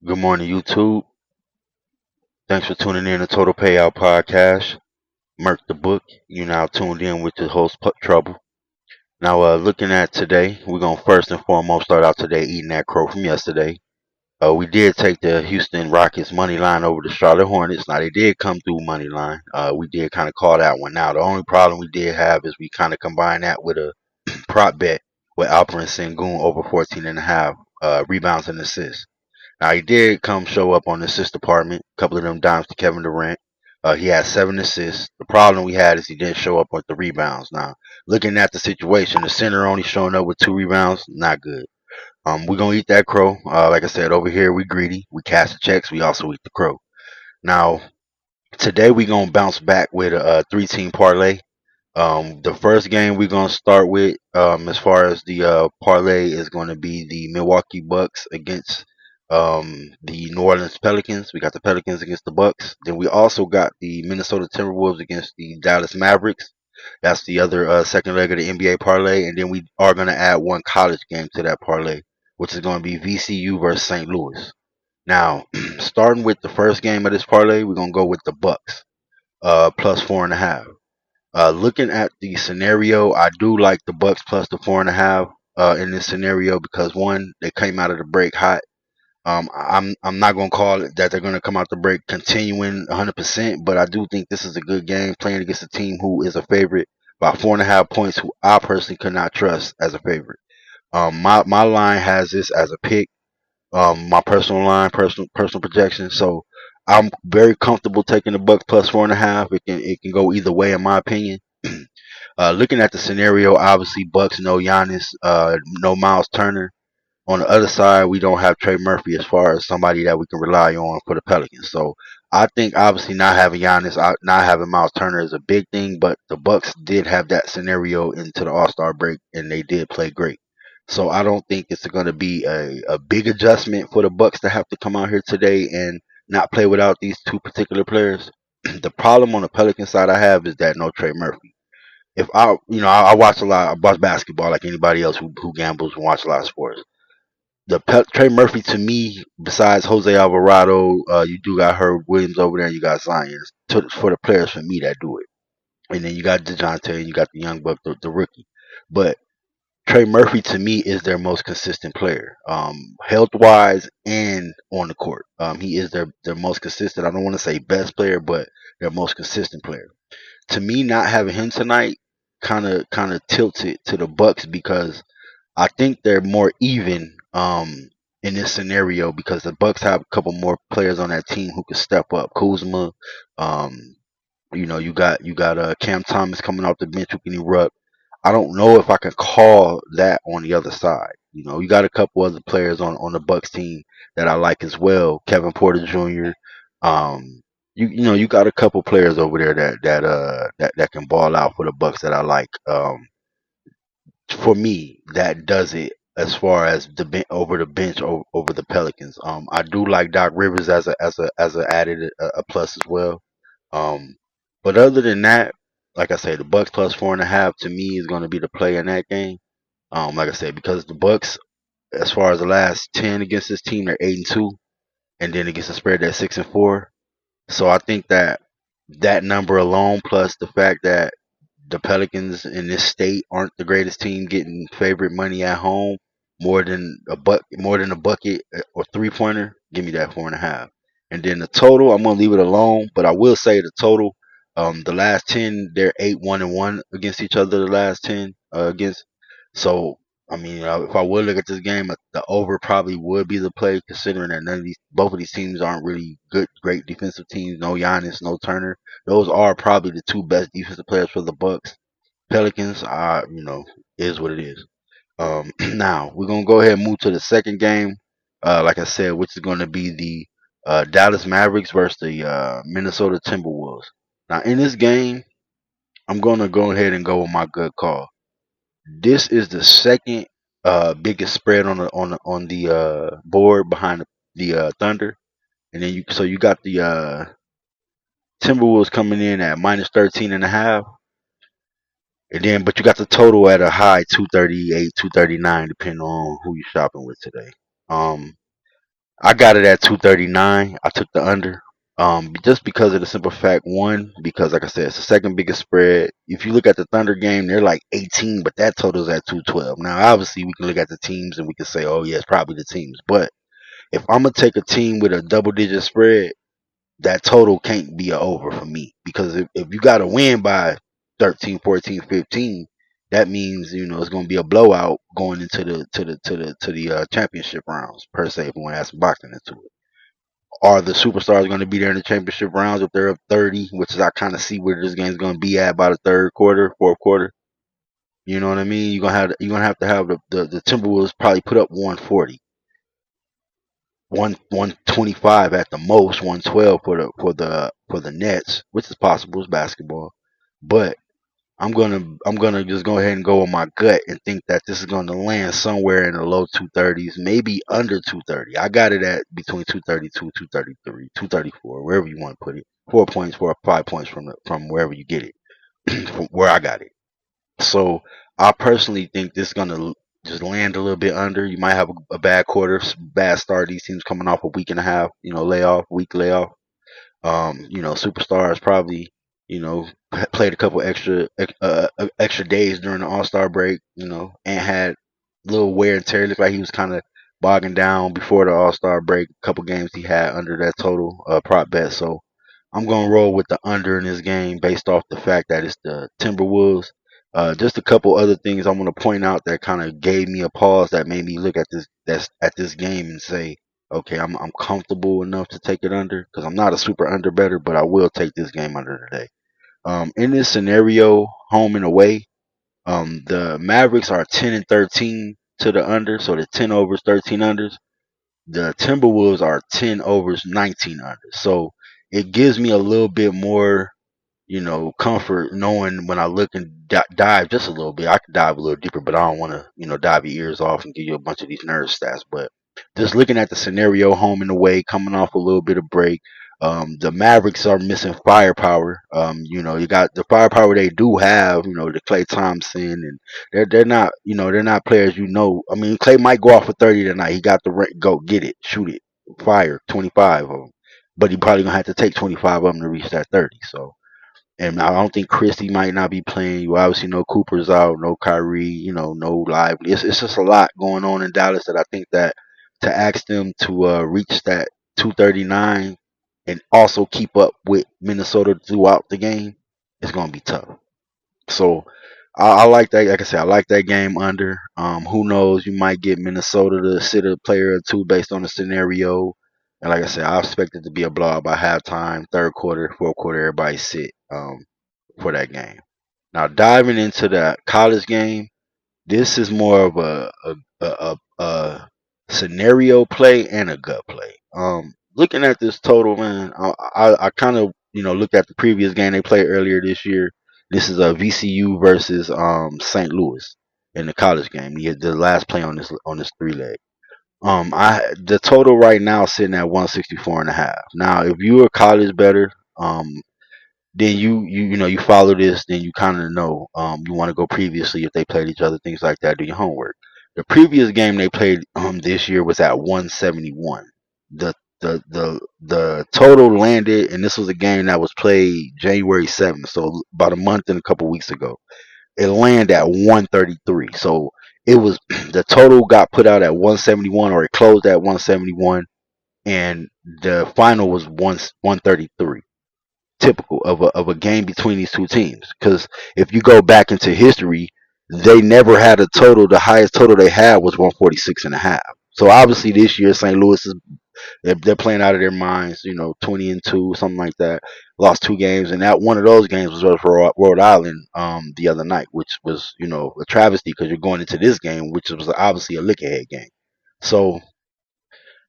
Good morning, YouTube. Thanks for tuning in to Total Payout Podcast. Merc the Book. You now tuned in with the host Trouble. Now, looking at today, we're gonna first and foremost start out today eating that crow from yesterday. We did take the Houston Rockets money line over the Charlotte Hornets. Now they did come through money line. We did kind of call that one. Now the only problem we did have is we kind of combined that with a prop bet with Alperen Sengun over 14.5 rebounds and assists. Now he did come show up on the assist department. A couple of them dimes to Kevin Durant. He had 7 assists. The problem we had is he didn't show up with the rebounds. Now, looking at the situation, the center only showing up with 2 rebounds, not good. We're gonna eat that crow. Like I said, over here we greedy. We cash the checks. We also eat the crow. Now, today we gonna bounce back with a 3-team parlay. The first game we're gonna start with, as far as the parlay, is going to be the Milwaukee Bucks against the New Orleans Pelicans. We got the Pelicans against the Bucks. Then we also got the Minnesota Timberwolves against the Dallas Mavericks. That's the other second leg of the NBA parlay, and then we are gonna add one college game to that parlay, which is gonna be VCU versus St. Louis. Now, starting with the first game of this parlay, we're gonna go with the Bucks, plus 4.5. Looking at the scenario, I do like the Bucks plus the 4.5 in this scenario because one, they came out of the break hot. I'm not gonna call it that they're gonna come out the break continuing 100%, but I do think this is a good game playing against a team who is a favorite by 4.5 points, who I personally could not trust as a favorite. My line has this as a pick. My personal line, personal projection. So I'm very comfortable taking the Bucks plus 4.5. It can go either way in my opinion. Looking at the scenario, obviously Bucks no Giannis, no Miles Turner. On the other side, we don't have Trey Murphy as far as somebody that we can rely on for the Pelicans. So I think obviously not having Giannis, not having Miles Turner is a big thing. But the Bucks did have that scenario into the All Star break, and they did play great. So I don't think it's going to be a big adjustment for the Bucks to have to come out here today and not play without these two particular players. The problem on the Pelican side I have is that no Trey Murphy. If I watch a lot, I watch basketball like anybody else who gambles and watch a lot of sports. Trey Murphy to me, besides Jose Alvarado, you do got Herb Williams over there, and you got Zion. For the players for me that do it, and then you got Dejounte, and you got the young buck, the rookie. But Trey Murphy to me is their most consistent player, health wise and on the court. He is their most consistent. I don't want to say best player, but their most consistent player. To me, not having him tonight kind of tilts it to the Bucks because I think they're more even in this scenario because the Bucks have a couple more players on that team who can step up. Kuzma, um, you got Cam Thomas coming off the bench who can erupt. I don't know if I can call that on the other side. You got a couple other players on the Bucks team that I like as well. Kevin Porter Jr. You got a couple players over there that can ball out for the Bucks that I like. For me, that does it as far as over the bench over the Pelicans. I do like Doc Rivers as a added a plus as well. Um, but other than that, like I say, the Bucks plus 4.5 to me is going to be the play in that game. Like I said, because the Bucks, as far as the last 10 against this team, they're 8-2, and then against the spread they're 6-4. So I think that number alone, plus the fact that the Pelicans in this state aren't the greatest team getting favorite money at home, more than a bucket or 3-pointer, give me that 4.5. And then the total, I'm gonna leave it alone, but I will say the total. The last 10, they're 8-1-1 against each other. The last 10 against. So I mean, if I would look at this game, the over probably would be the play, considering that both of these teams aren't really great defensive teams. No Giannis, no Turner. Those are probably the two best defensive players for the Bucks. Pelicans, is what it is. Now we're gonna go ahead and move to the second game. Like I said, which is going to be the Dallas Mavericks versus the Minnesota Timberwolves. Now in this game, I'm gonna go ahead and go with my good call. This is the second biggest spread on the board behind the Thunder, and then you got the Timberwolves coming in at minus 13.5, and then but you got the total at a high 238, 239, depending on who you're shopping with today. Um, I got it at 239. I took the under. Just because of the simple fact, one, because like I said, it's the second biggest spread. If you look at the Thunder game, they're like 18, but that total's at 212. Now, obviously, we can look at the teams and we can say, oh yeah, it's probably the teams. But if I'm gonna take a team with a double-digit spread, that total can't be a over for me, because if you got to win by 13, 14, 15, that means it's going to be a blowout going into the championship rounds per se, if we want to add some boxing into it. Are the superstars going to be there in the championship rounds if they're up 30, which is I kind of see where this game's going to be at by the third quarter, fourth quarter. You know what I mean? You're gonna have to have the Timberwolves probably put up 140, 125 at the most, 112 for the Nets, which is possible. It's basketball, but I'm gonna just go ahead and go with my gut and think that this is gonna land somewhere in the low 230s, maybe under 230. I got it at between 232, 233, 234, wherever you want to put it. 4 points, 5 points from wherever you get it, from where I got it. So I personally think this is gonna just land a little bit under. You might have a bad quarter, bad start. These teams coming off a week and a half, week layoff. Superstars probably, played a couple extra days during the All Star break, and had a little wear and tear. Looked like he was kind of bogging down before the All Star break. A couple games he had under that total prop bet. So I'm gonna roll with the under in this game based off the fact that it's the Timberwolves. Just a couple other things I want to point out that kind of gave me a pause, that made me look at this game and say, okay, I'm comfortable enough to take it under, because I'm not a super under better, but I will take this game under today. In this scenario, home and away, the Mavericks are 10-13 to the under, so the 10 overs, 13 unders. The Timberwolves are 10 overs, 19 unders. So it gives me a little bit more comfort knowing when I look and dive just a little bit. I could dive a little deeper, but I don't want to, dive your ears off and give you a bunch of these nerd stats. But just looking at the scenario, home and away, coming off a little bit of break, the Mavericks are missing firepower. You got the firepower they do have. The Klay Thompson, and they're not, they're not players. I mean, Klay might go off for 30 tonight. He got the go get it, shoot it, fire 25 of them, but he probably gonna have to take 25 of them to reach that 30. So. And I don't think Christie might not be playing. You obviously know Cooper's out, no Kyrie, no Lively. It's just a lot going on in Dallas that I think that to ask them to reach that 239 and also keep up with Minnesota throughout the game is going to be tough. So I like that. Like I said, I like that game under. Who knows? You might get Minnesota to sit a player or two based on the scenario. And like I said, I expect it to be a blowout by halftime, third quarter, fourth quarter. Everybody sit for that game. Now diving into the college game, this is more of a scenario play and a gut play. Looking at this total, man, I kind of looked at the previous game they played earlier this year. This is a VCU versus St. Louis in the college game. The last play on this three leg. The total right now is sitting at 164.5. Now, if you're a college better, then you follow this, then you kind of know you want to go previously if they played each other, things like that. Do your homework. The previous game they played this year was at 171. The total landed, and this was a game that was played January 7th, so about a month and a couple weeks ago. It landed at 133. So it was the total got put out at 171, or it closed at 171, and the final was 133, typical of a game between these two teams. Because if you go back into history, they never had a total. The highest total they had was 146 and a half. So obviously this year St. Louis is they're playing out of their minds. 20-2, something like that. Lost two games, and that one of those games was for Rhode Island the other night, which was a travesty because you're going into this game, which was obviously a look ahead game. So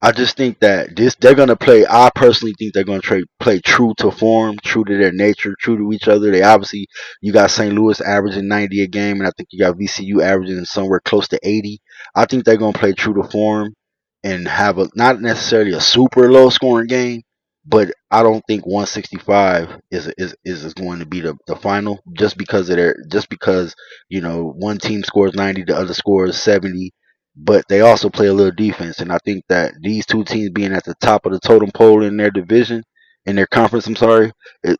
I just think that this they're gonna play. I personally think they're gonna play true to form, true to their nature, true to each other. They obviously you got St. Louis averaging 90 a game, and I think you got VCU averaging somewhere close to 80. I think they're gonna play true to form and have a not necessarily a super low scoring game, but I don't think 165 is going to be the final just because one team scores 90, the other scores 70, but they also play a little defense. And I think that these two teams being at the top of the totem pole in their division, in their conference, I'm sorry,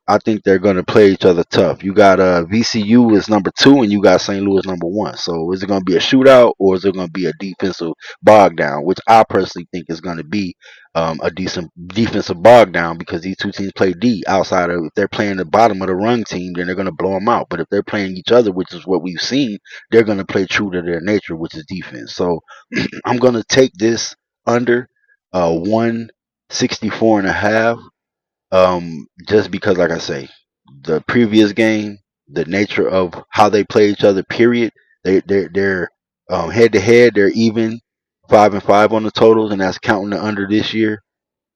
I think they're going to play each other tough. You got VCU is number 2, and you got St. Louis number 1. So is it going to be a shootout, or is it going to be a defensive bog down? Which I personally think is going to be a decent defensive bog down, because these two teams play D. Outside of, if they're playing the bottom of the run team, then they're going to blow them out. But if they're playing each other, which is what we've seen, they're going to play true to their nature, which is defense. So I'm gonna take this under 164 and a half. Just because, like I say, the previous game, the nature of how they play each other. Period. They're head to head. They're even 5-5 on the totals, and that's counting the under this year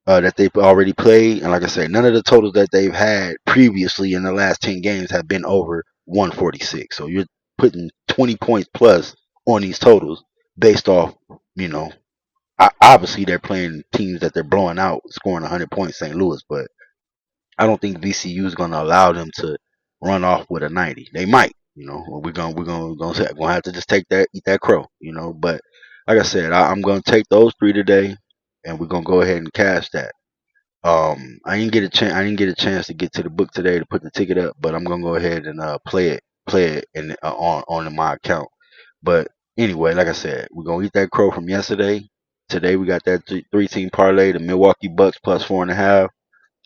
that they've already played. And like I say, none of the totals that they've had previously in the last 10 games have been over 146. So you're putting 20 points plus on these totals based off, you know, obviously they're playing teams that they're blowing out, scoring 100 points, St. Louis, but I don't think VCU is going to allow them to run off with a 90. They might, we're gonna have to just take that, eat that crow, But like I said, I'm gonna take those three today, and we're gonna go ahead and cash that. I didn't get a chance. I didn't get a chance to get to the book today to put the ticket up, but I'm gonna go ahead and play it in on my account. But anyway, like I said, we're gonna eat that crow from yesterday. Today we got that three-team parlay: the Milwaukee Bucks plus 4.5.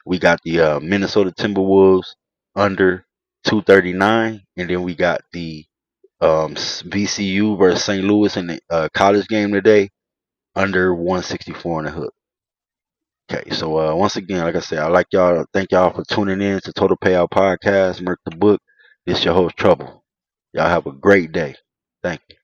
We got the Minnesota Timberwolves under 239, and then we got the VCU versus St. Louis in the college game today under 164 and a hook. Okay, so once again, like I said, I like y'all. Thank y'all for tuning in to Total Payout Podcast, Merc the Book. This your host Trouble. Y'all have a great day. Thank you.